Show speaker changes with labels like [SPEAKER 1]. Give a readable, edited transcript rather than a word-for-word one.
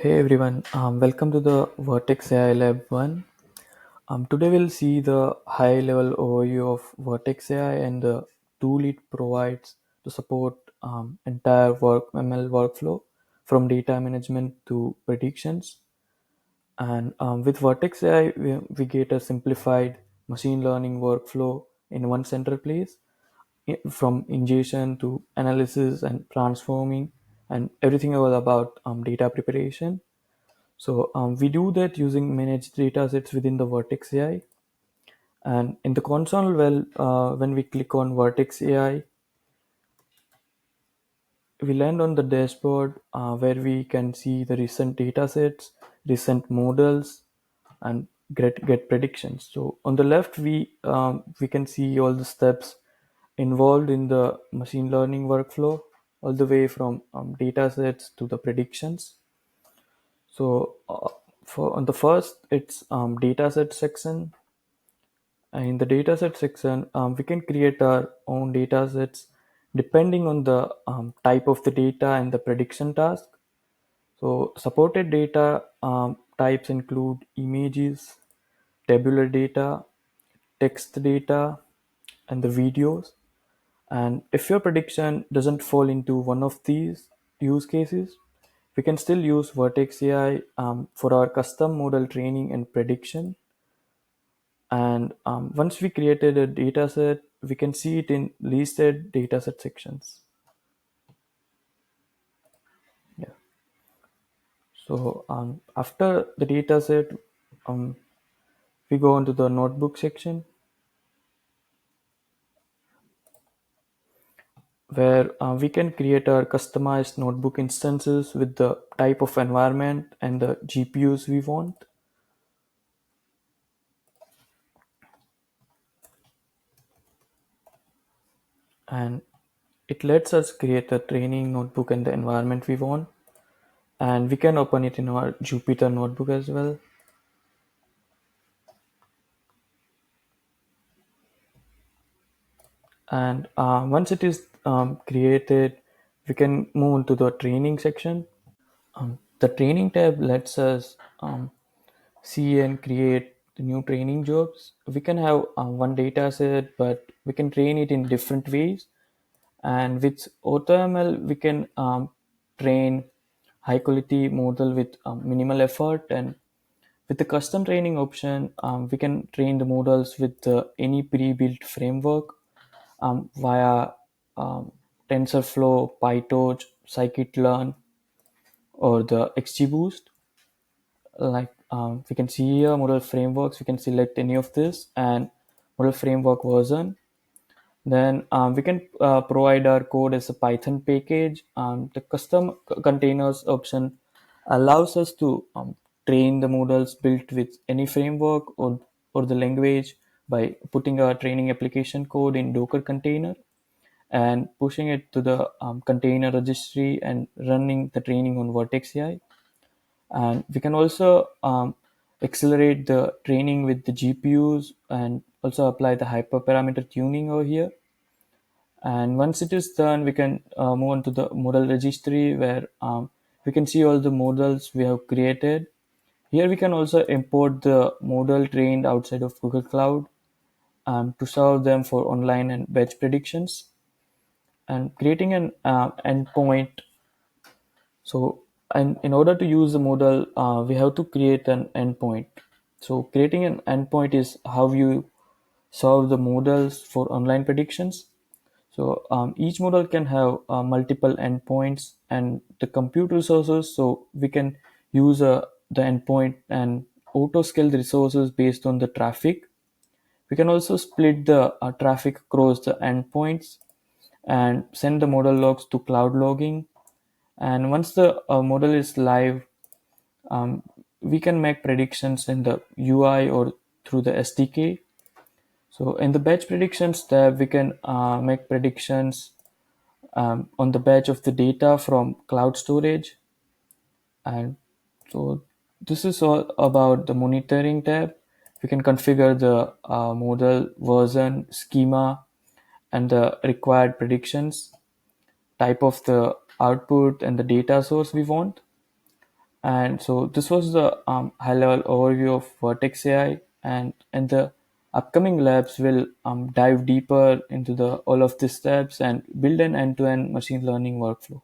[SPEAKER 1] Hey everyone, welcome to the Vertex AI Lab 1. Today we'll see the high level overview of Vertex AI and the tool it provides to support entire ML workflow from data management to predictions. And with Vertex AI, we get a simplified machine learning workflow in one central place from ingestion to analysis and transforming and everything all about data preparation. So we do that using managed datasets within the Vertex AI. And in the console, when we click on Vertex AI, we land on the dashboard where we can see the recent datasets, recent models, and get predictions. So on the left, we can see all the steps involved in the machine learning workflow, all the way from datasets to the predictions. So for on the first, it's dataset section. In the dataset section, we can create our own datasets depending on the type of the data and the prediction task. So supported data types include images, tabular data, text data, and the videos. And if your prediction doesn't fall into one of these use cases, we can still use Vertex AI for our custom model training and prediction. And once we created a dataset, we can see it in listed dataset sections. Yeah. So after the dataset, um, we go into the notebook section where we can create our customized notebook instances with the type of environment and the GPUs we want. And it lets us create the training notebook and the environment we want. And we can open it in our Jupyter notebook as well. And once it is created, we can move into the training section. The training tab lets us see and create the new training jobs. We can have one data set, but we can train it in different ways. And with AutoML, we can train high quality model with minimal effort. And with the custom training option, we can train the models with any pre-built framework via um, TensorFlow, PyTorch, Scikit-learn, or the XGBoost. Like we can see here model frameworks, we can select any of this and model framework version. Then we can provide our code as a Python package. The custom containers option allows us to train the models built with any framework or the language by putting our training application code in Docker container and pushing it to the container registry and running the training on Vertex AI. And we can also accelerate the training with the GPUs and also apply the hyperparameter tuning over here. And once it is done, we can move on to the model registry where we can see all the models we have created. Here we can also import the model trained outside of Google Cloud to serve them for online and batch predictions. And creating an endpoint. So, and in order to use the model, we have to create an endpoint. So creating an endpoint is how you serve the models for online predictions. So each model can have multiple endpoints and the compute resources. So we can use the endpoint and auto scale the resources based on the traffic. We can also split the traffic across the endpoints and send the model logs to cloud logging. And once the model is live, um, we can make predictions in the UI or through the SDK. So in the batch predictions tab, we can make predictions on the batch of the data from cloud storage. And so this is all about the monitoring tab. We can configure the model version, schema, and the required predictions, type of the output, and the data source we want. And so this was the high level overview of Vertex AI. And in the upcoming labs, we'll dive deeper into the all of these steps and build an end to end machine learning workflow.